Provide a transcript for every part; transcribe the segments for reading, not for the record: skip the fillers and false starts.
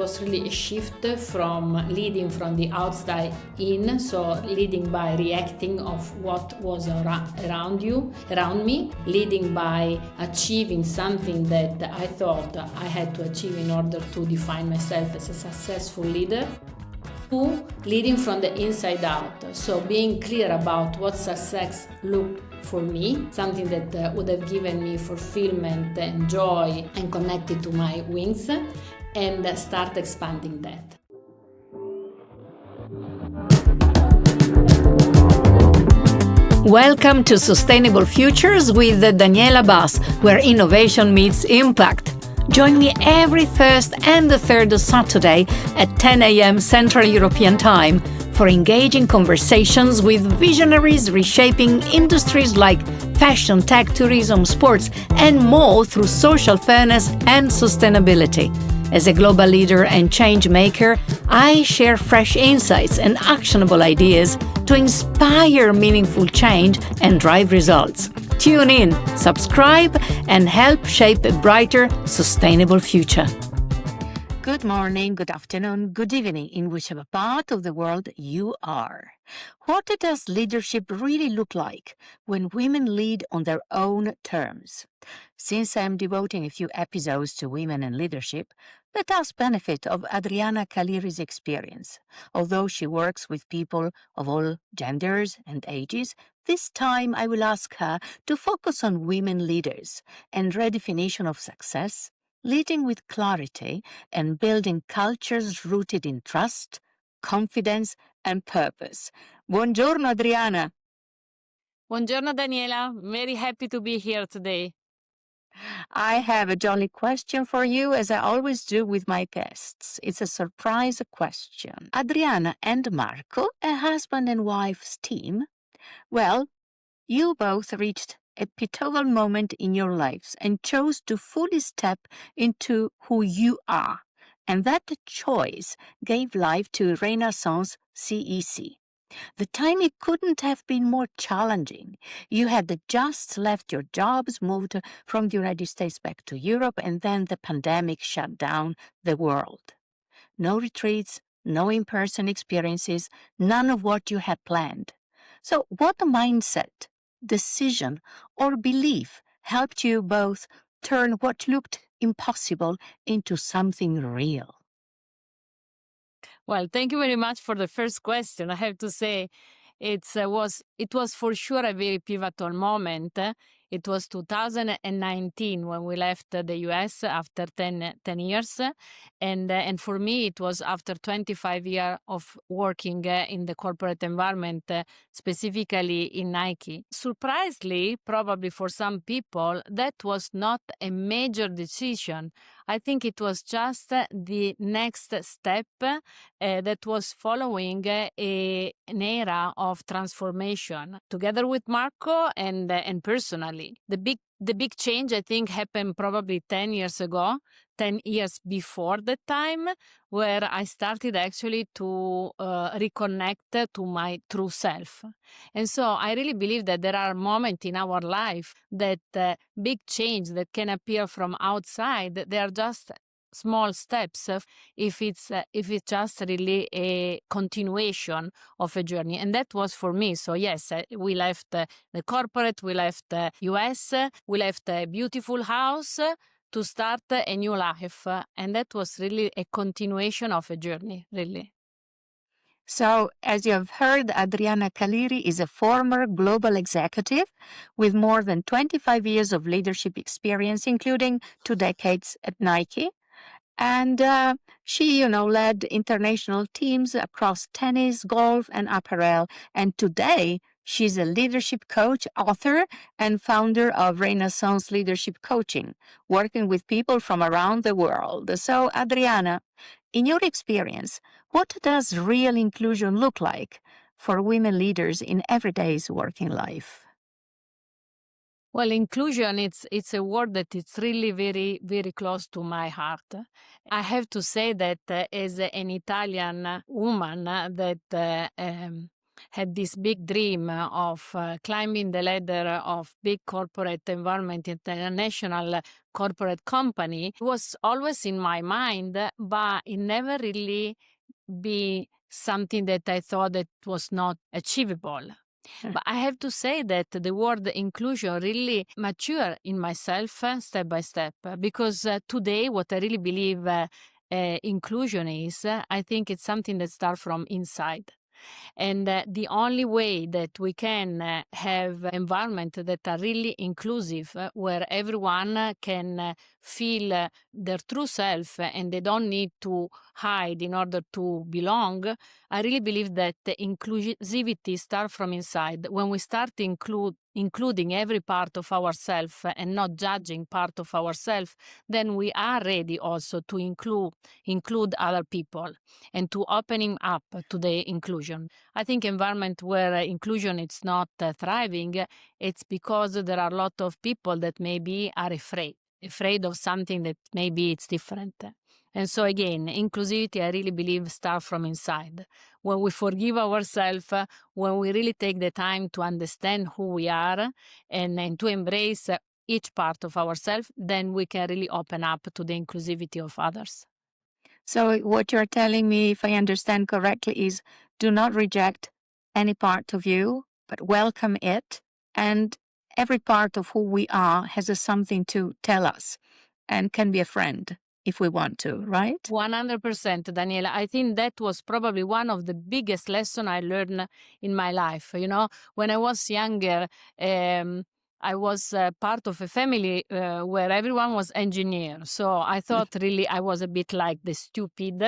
was really a shift from leading from the outside in, so leading by reacting of what was around me, leading by achieving something that I thought I had to achieve in order to define myself as a successful leader. Two, leading from the inside out, so being clear about what success looked for me, something that would have given me fulfillment and joy and connected to my wings, and start expanding that. Welcome to Sustainable Futures with Daniela Bas, where innovation meets impact. Join me every first and the third Saturday at 10 a.m. Central European Time for engaging conversations with visionaries reshaping industries like fashion, tech, tourism, sports, and more through social fairness and sustainability. As a global leader and change maker, I share fresh insights and actionable ideas to inspire meaningful change and drive results. Tune in, subscribe, and help shape a brighter, sustainable future. Good morning, good afternoon, good evening, in whichever part of the world you are. What does leadership really look like when women lead on their own terms? Since I'm devoting a few episodes to women and leadership, let us benefit of Adriana Caliri's experience. Although she works with people of all genders and ages, this time I will ask her to focus on women leaders and redefinition of success, leading with clarity and building cultures rooted in trust, confidence, and purpose. Buongiorno, Adriana. Buongiorno, Daniela. Very happy to be here today. I have a jolly question for you, as I always do with my guests. It's a surprise question. Adriana and Marco, a husband and wife's team, well, you both reached a pivotal moment in your lives and chose to fully step into who you are. And that choice gave life to Renaissance CEC. The timing couldn't have been more challenging. You had just left your jobs, moved from the United States back to Europe, and then the pandemic shut down the world. No retreats, no in-person experiences, none of what you had planned. So what mindset, decision, or belief helped you both turn what looked impossible into something real? Well, thank you very much for the first question. I have to say, it was for sure a very pivotal moment. It was 2019 when we left the US after 10 years. And for me, it was after 25 years of working in the corporate environment, specifically in Nike. Surprisingly, probably for some people, that was not a major decision. I think it was just the next step that was following an era of transformation. Together with Marco and personally, the big change, I think, happened probably 10 years ago, 10 years before that time, where I started actually to reconnect to my true self. And so I really believe that there are moments in our life that big change that can appear from outside, they are just small steps if it's just really a continuation of a journey. And that was for me. So yes, we left the corporate, we left the US, we left a beautiful house to start a new life. And that was really a continuation of a journey, really. So, as you have heard, Adriana Caliri is a former global executive with more than 25 years of leadership experience, including 2 decades at Nike. And she, led international teams across tennis, golf, and apparel. And today, she's a leadership coach, author, and founder of Renaissance Leadership Coaching, working with people from around the world. So, Adriana, in your experience, what does real inclusion look like for women leaders in everyday's working life? Well, inclusion, it's a word that is really very, very close to my heart. I have to say that as an Italian woman that had this big dream of climbing the ladder of big corporate environment, international corporate company, was always in my mind, but it never really be something that I thought that was not achievable. But I have to say that the word inclusion really mature in myself step by step, because today what I really believe inclusion is, I think it's something that starts from inside. And the only way that we can have environment that are really inclusive, where everyone can feel their true self and they don't need to hide in order to belong, I really believe that the inclusivity starts from inside. When we start including every part of ourselves and not judging part of ourselves, then we are ready also to include other people and to opening up to the inclusion. I think environment where inclusion is not thriving, it's because there are a lot of people that maybe are afraid of something that maybe it's different. And so again, inclusivity, I really believe, starts from inside. When we forgive ourselves, when we really take the time to understand who we are and to embrace each part of ourselves, then we can really open up to the inclusivity of others. So what you're telling me, if I understand correctly, is do not reject any part of you, but welcome it. And every part of who we are has something to tell us and can be a friend if we want to, right? 100%, Daniela. I think that was probably one of the biggest lessons I learned in my life. You know, when I was younger, I was part of a family where everyone was engineer. So I thought really I was a bit like the stupid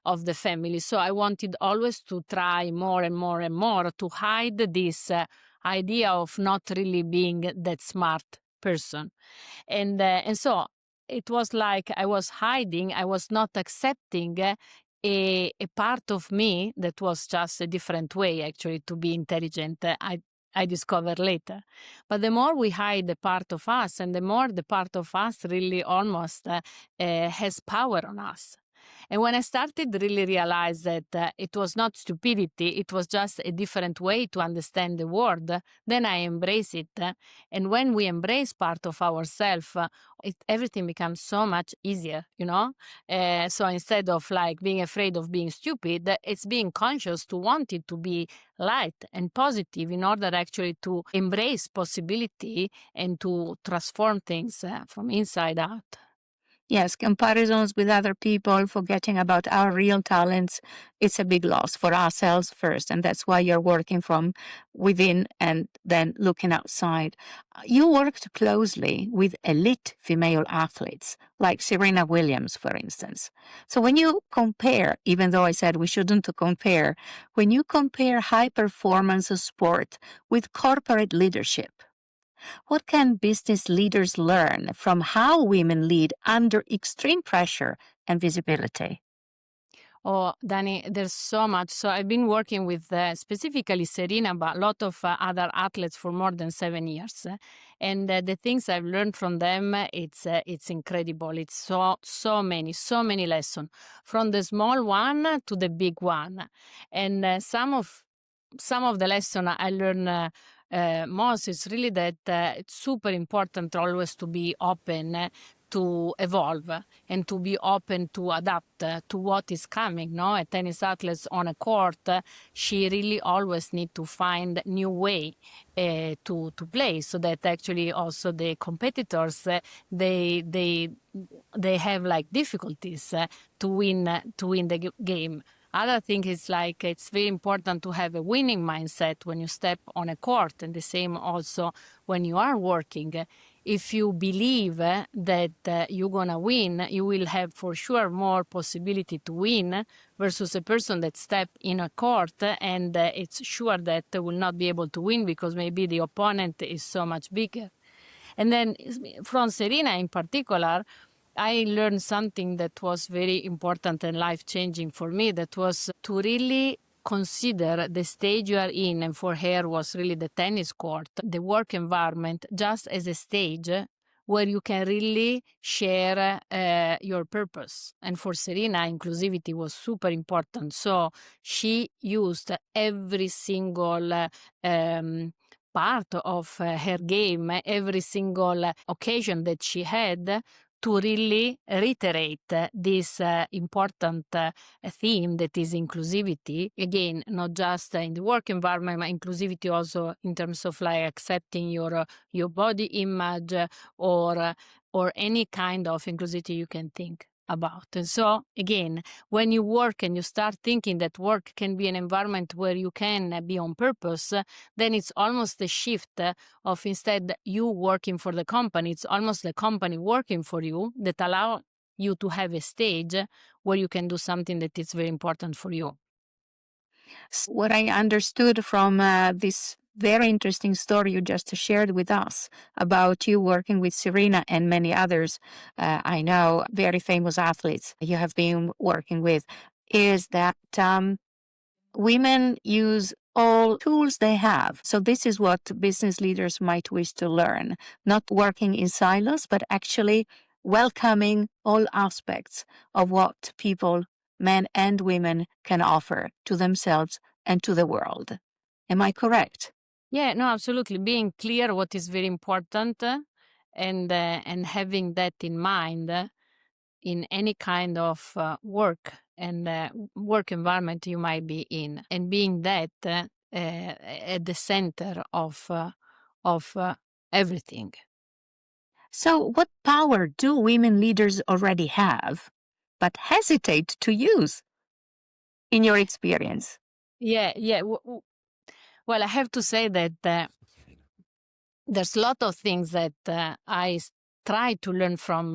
of the family. So I wanted always to try more and more and more to hide this idea of not really being that smart person. And so it was like I was hiding, I was not accepting a part of me that was just a different way actually to be intelligent. I discovered later. But the more we hide the part of us, and the more the part of us really almost has power on us. And when I started really realize that it was not stupidity, it was just a different way to understand the world, then I embrace it. And when we embrace part of ourselves, everything becomes so much easier, you know? So instead of like being afraid of being stupid, it's being conscious to want it to be light and positive in order actually to embrace possibility and to transform things from inside out. Yes, comparisons with other people, forgetting about our real talents, it's a big loss for ourselves first. And that's why you're working from within and then looking outside. You worked closely with elite female athletes, like Serena Williams, for instance. So when you compare, even though I said we shouldn't compare, when you compare high performance sport with corporate leadership, what can business leaders learn from how women lead under extreme pressure and visibility? Oh, Danny, there's so much. So I've been working with specifically Serena, but a lot of other athletes for more than 7 years. And the things I've learned from them, it's incredible. It's so many lessons, from the small one to the big one. And some of the lesson I learned most is really that it's super important always to be open to evolve and to be open to adapt to what is coming. No, a tennis athlete on a court, she really always need to find new way to play, so that actually also the competitors they have like difficulties to win the game. Other thing is like it's very important to have a winning mindset when you step on a court, and the same also when you are working. If you believe that you're gonna win, you will have for sure more possibility to win versus a person that step in a court and it's sure that they will not be able to win because maybe the opponent is so much bigger. And then from Serena in particular, I learned something that was very important and life-changing for me. That was to really consider the stage you are in, and for her was really the tennis court, the work environment, just as a stage where you can really share your purpose. And for Serena, inclusivity was super important. So she used every single part of her game, every single occasion that she had, to really reiterate this important theme that is inclusivity. Again, not just in the work environment, but inclusivity also in terms of like accepting your body image, or any kind of inclusivity you can think about. And so again, when you work and you start thinking that work can be an environment where you can be on purpose, then it's almost a shift of, instead you working for the company, it's almost the company working for you, that allow you to have a stage where you can do something that is very important for you. What I understood from this very interesting story you just shared with us about you working with Serena and many others, I know, very famous athletes you have been working with, is that women use all tools they have. So this is what business leaders might wish to learn, not working in silos, but actually welcoming all aspects of what people, men and women, can offer to themselves and to the world. Am I correct? Yeah, no, absolutely. Being clear what is very important, and having that in mind in any kind of work and work environment you might be in, and being that at the center of everything. So, what power do women leaders already have, but hesitate to use, in your experience? Yeah, yeah. Well, I have to say that there's a lot of things that I try to learn from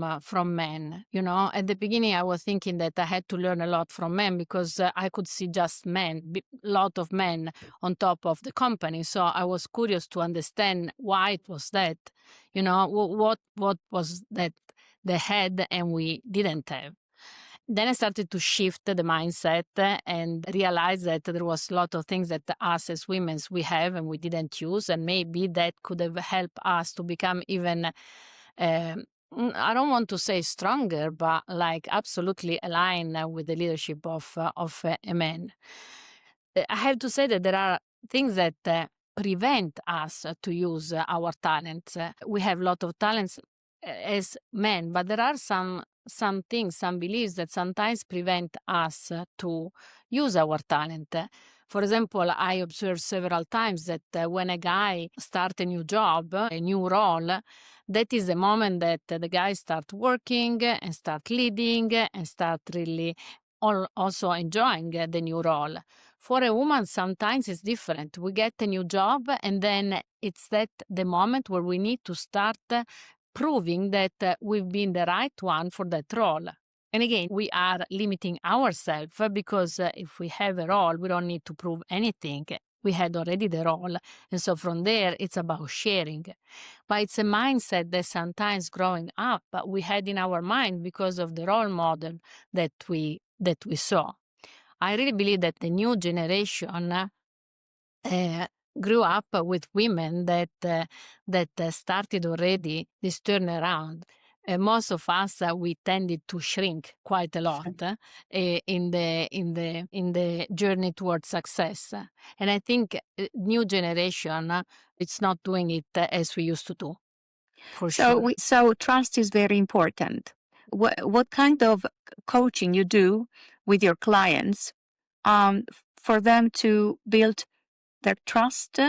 men. You know, at the beginning, I was thinking that I had to learn a lot from men because I could see just men, lot of men on top of the company. So I was curious to understand why it was that. You know, what was that they had and we didn't have. Then I started to shift the mindset and realize that there was a lot of things that us as women we have and we didn't use, and maybe that could have helped us to become even, I don't want to say stronger, but like absolutely aligned with the leadership of a man. I have to say that there are things that prevent us to use our talents. We have a lot of talents as men, but there are some things, some beliefs that sometimes prevent us to use our talent. For example, I observed several times that when a guy starts a new job, a new role, that is the moment that the guy start working and start leading and start really also enjoying the new role. For a woman, sometimes it's different. We get a new job, and then it's that the moment where we need to start proving that we've been the right one for that role. And again, we are limiting ourselves because if we have a role, we don't need to prove anything. We had already the role. And so from there, it's about sharing. But it's a mindset that sometimes growing up, we had in our mind because of the role model that we saw. I really believe that the new generation grew up with women that started already this turnaround. Most of us we tended to shrink quite a lot in the journey towards success, and I think new generation it's not doing it as we used to do. For sure. So trust is very important. What kind of coaching you do with your clients for them to build their trust,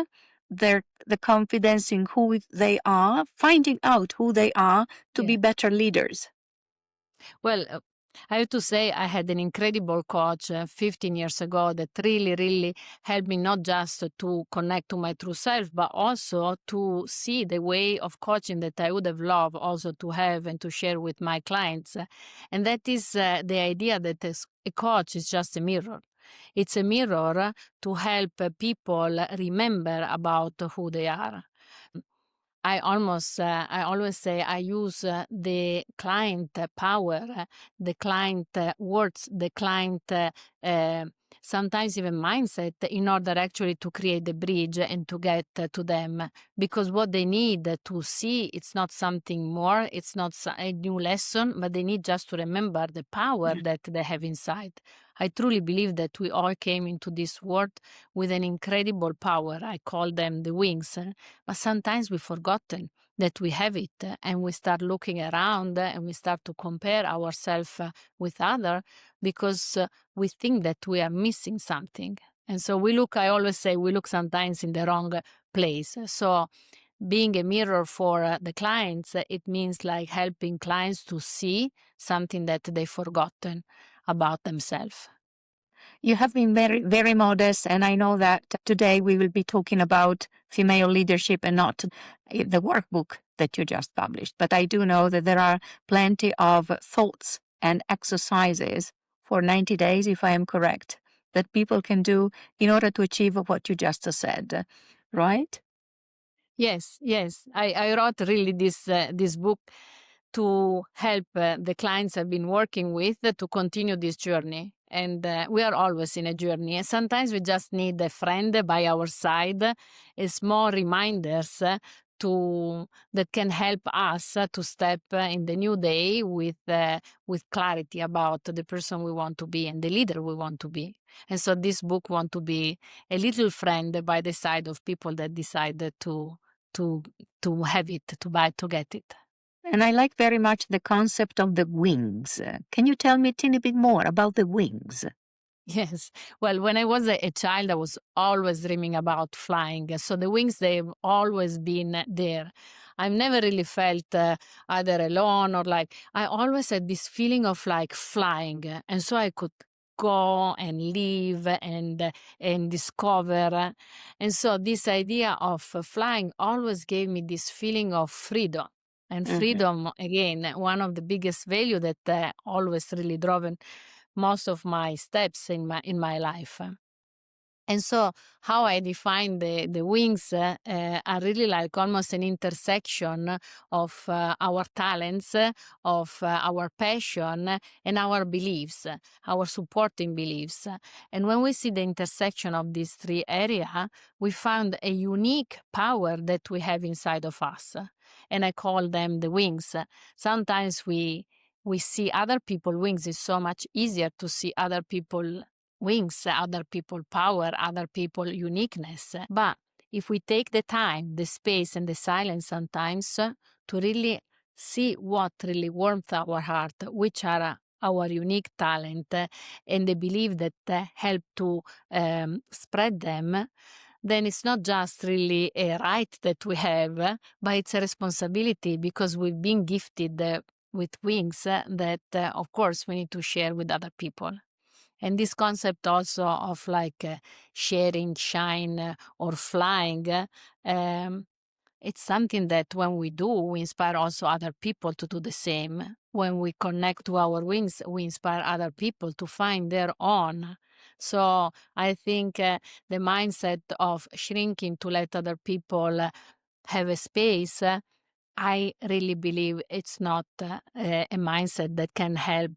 the confidence in who they are, finding out who they are to be better leaders? Well, I have to say I had an incredible coach 15 years ago that really helped me not just to connect to my true self, but also to see the way of coaching that I would have loved also to have and to share with my clients. And that is the idea that a coach is just a mirror. It's a mirror to help people remember about who they are. I always say I use the client power, the client words, the client sometimes even mindset, in order actually to create the bridge and to get to them, because what they need to see, it's not something more, it's not a new lesson, but they need just to remember the power that they have inside. I truly believe that we all came into this world with an incredible power. I call them the wings, but sometimes we've forgotten that we have it, and we start looking around and we start to compare ourselves with others because we think that we are missing something. And so we look, I always say, we look sometimes in the wrong place. So being a mirror for the clients, it means like helping clients to see something that they've forgotten about themselves. You have been very, very modest, and I know that today we will be talking about female leadership and not the workbook that you just published. But I do know that there are plenty of thoughts and exercises for 90 days, if I am correct, that people can do in order to achieve what you just said, right? Yes, yes. I wrote really this book to help the clients I've been working with to continue this journey. And we are always in a journey. And sometimes we just need a friend by our side, a small reminders that can help us to step in the new day with clarity about the person we want to be and the leader we want to be. And so this book want to be a little friend by the side of people that decided to have it, to buy, to get it. And I like very much the concept of the wings. Can you tell me a teeny bit more about the wings? Yes. Well, when I was a child, I was always dreaming about flying. So the wings, they've always been there. I've never really felt either alone or like, I always had this feeling of like flying. And so I could go and live and discover. And so this idea of flying always gave me this feeling of freedom. And freedom, again, one of the biggest value that always really drove most of my steps in my life. And so how I define the wings are really like almost an intersection of our talents, of our passion, and our beliefs, our supporting beliefs. And when we see the intersection of these three areas, we found a unique power that we have inside of us. And I call them the wings. Sometimes we see other people wings. It's so much easier to see other people wings, other people power, other people uniqueness. But if we take the time, the space, and the silence sometimes to really see what really warms our heart, which are our unique talent, and the belief that help to spread them, then it's not just really a right that we have, but it's a responsibility because we've been gifted with wings that, of course, we need to share with other people. And this concept also of like sharing, shine, or flying, it's something that when we do, we inspire also other people to do the same. When we connect to our wings, we inspire other people to find their own. So I think the mindset of shrinking to let other people have a space, I really believe it's not a mindset that can help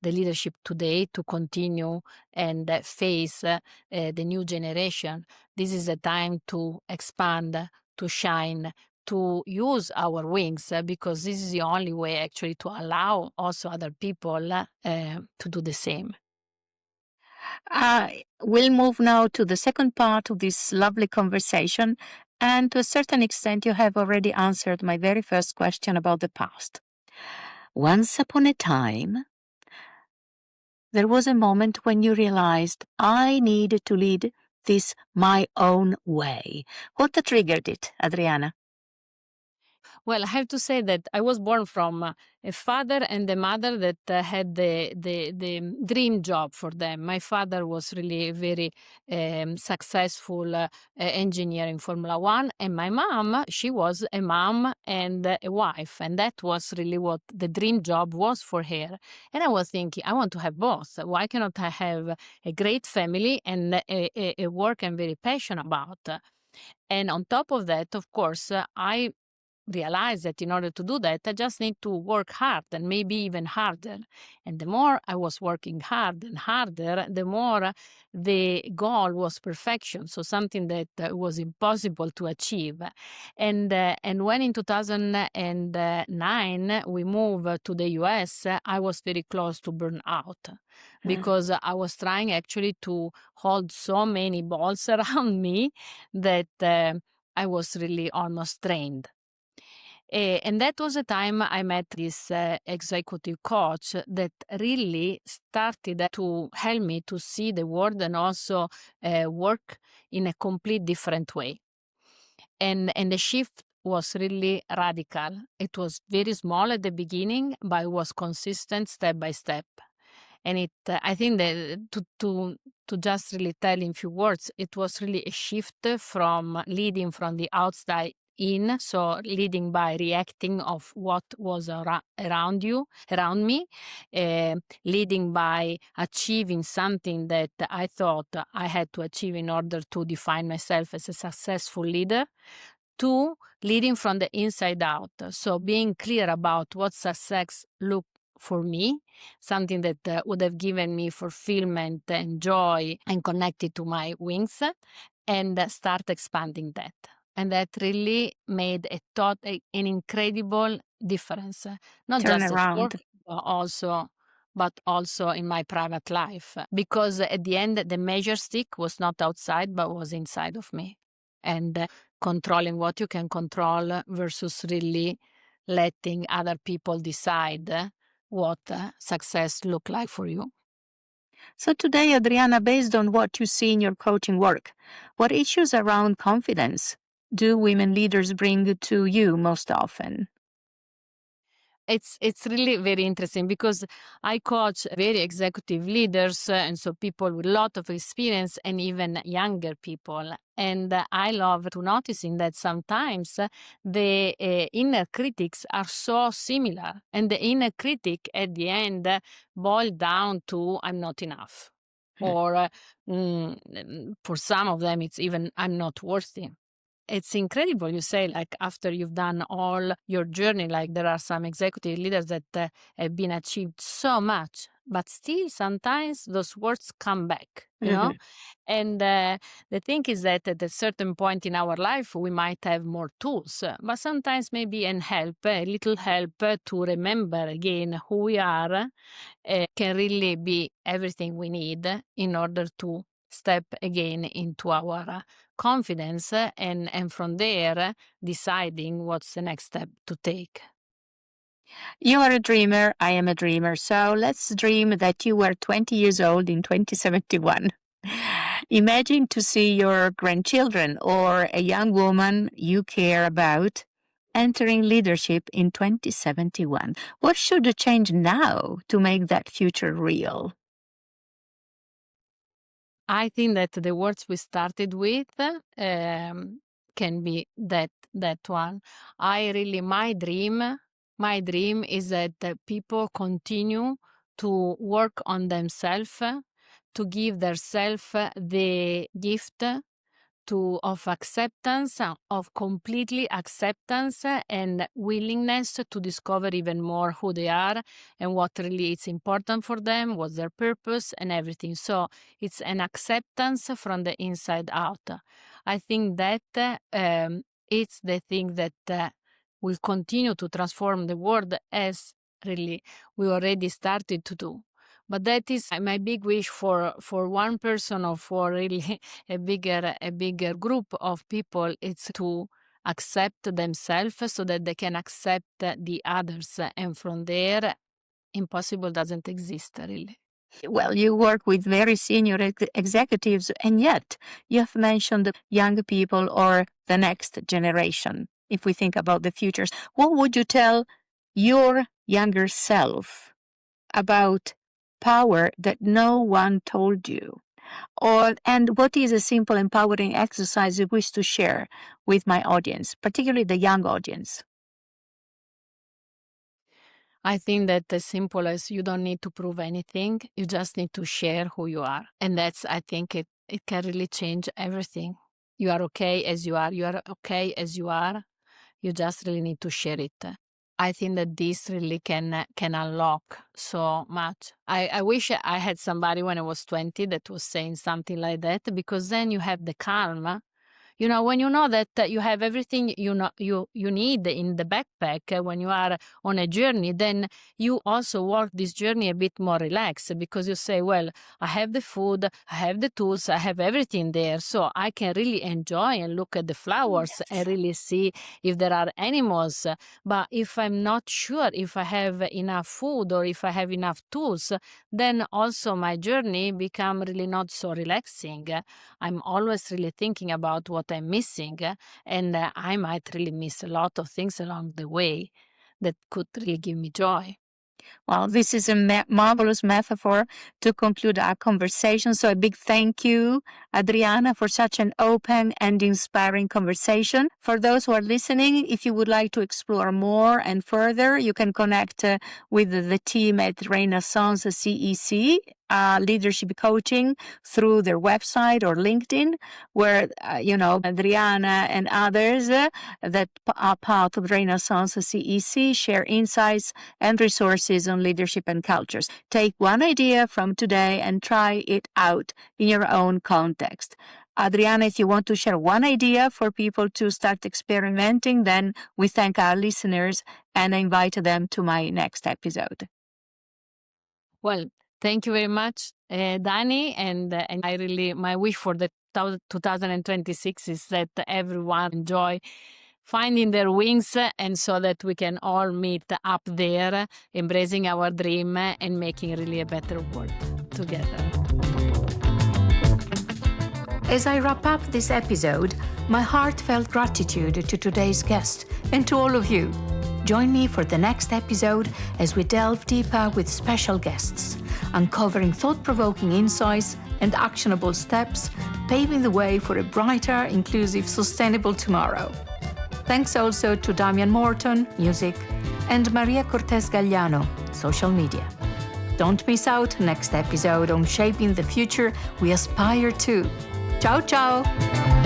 the leadership today to continue and face the new generation. This is a time to expand, to shine, to use our wings because this is the only way actually to allow also other people to do the same. We'll move now to the second part of this lovely conversation. And to a certain extent, you have already answered my very first question about the past. Once upon a time, there was a moment when you realized I needed to lead this my own way. What triggered it, Adriana? Well, I have to say that I was born from a father and a mother that had the dream job for them. My father was really a very successful engineer in Formula One, and my mom, she was a mom and a wife, and that was really what the dream job was for her. And I was thinking, I want to have both. Why cannot I have a great family and a work I'm very passionate about? And on top of that, of course, I realize that in order to do that, I just need to work hard and maybe even harder. And the more I was working hard and harder, the more the goal was perfection. So something that was impossible to achieve. And when in 2009 we moved to the US, I was very close to burn out because I was trying actually to hold so many balls around me that I was really almost drained. And that was the time I met this executive coach that really started to help me to see the world and also work in a complete different way. And the shift was really radical. It was very small at the beginning, but it was consistent step by step. And it, I think that to just really tell in few words, it was really a shift from leading from the outside in, so leading by reacting of what was around me, leading by achieving something that I thought I had to achieve in order to define myself as a successful leader, to leading from the inside out. So being clear about what success looked for me, something that would have given me fulfillment and joy and connected to my wings, and start expanding that. And that really made an incredible difference, not Turn just at around. work, but also in my private life. Because at the end, the measure stick was not outside, but was inside of me. And controlling what you can control versus really letting other people decide what success look like for you. So today, Adriana, based on what you see in your coaching work, what issues around confidence do women leaders bring to you most often? It's really very interesting because I coach very executive leaders, and so people with a lot of experience and even younger people. And I love to noticing that sometimes the inner critics are so similar, and the inner critic at the end boil down to I'm not enough, or for some of them it's even I'm not worthy. It's incredible, you say, like after you've done all your journey, like there are some executive leaders that have been achieved so much, but still sometimes those words come back, you know? And the thing is that at a certain point in our life, we might have more tools, but sometimes maybe a little help to remember again who we are can really be everything we need in order to step again into our confidence and from there deciding what's the next step to take. You are a dreamer, I am a dreamer. So let's dream that you were 20 years old in 2071. Imagine to see your grandchildren or a young woman you care about entering leadership in 2071. What should change now to make that future real? I think that the words we started with can be that one. My dream is that people continue to work on themselves, to give themselves the gift of acceptance, of completely acceptance and willingness to discover even more who they are and what really is important for them, what's their purpose and everything. So it's an acceptance from the inside out. I think that it's the thing that will continue to transform the world as really we already started to do. But that is my big wish for one person or for really a bigger group of people. It's to accept themselves so that they can accept the others. And from there, impossible doesn't exist really. Well, you work with very senior executives, and yet you have mentioned the young people or the next generation. If we think about the future, what would you tell your younger self about power that no one told you? And what is a simple empowering exercise you wish to share with my audience, particularly the young audience? I think that as simple as you don't need to prove anything, you just need to share who you are. And I think it can really change everything. You are okay as you are. You are okay as you are. You just really need to share it. I think that this really can unlock so much. I wish I had somebody when I was 20 that was saying something like that, because then you have the calm. You know, when you know that you have everything you need in the backpack when you are on a journey, then you also walk this journey a bit more relaxed, because you say, well, I have the food, I have the tools, I have everything there, so I can really enjoy and look at the flowers and really see if there are animals. But if I'm not sure if I have enough food or if I have enough tools, then also my journey become really not so relaxing. I'm always really thinking about what I'm missing, and I might really miss a lot of things along the way that could really give me joy. Well, this is a marvelous metaphor to conclude our conversation. So a big thank you, Adriana, for such an open and inspiring conversation. For those who are listening, if you would like to explore more and further, you can connect with the team at Renaissance CEC, leadership coaching, through their website or LinkedIn, where, Adriana and others that are part of Renaissance CEC share insights and resources on leadership and cultures. Take one idea from today and try it out in your own context. Adriana, if you want to share one idea for people to start experimenting, then we thank our listeners and invite them to my next episode. Well, thank you very much, Dani, and I really, my wish for the 2026 is that everyone enjoy finding their wings, and so that we can all meet up there, embracing our dream and making really a better world together. As I wrap up this episode, my heartfelt gratitude to today's guest and to all of you. Join me for the next episode as we delve deeper with special guests, uncovering thought-provoking insights and actionable steps, paving the way for a brighter, inclusive, sustainable tomorrow. Thanks also to Damian Morton, music, and Maria Cortez Gagliano, social media. Don't miss out next episode on shaping the future we aspire to. Ciao, ciao!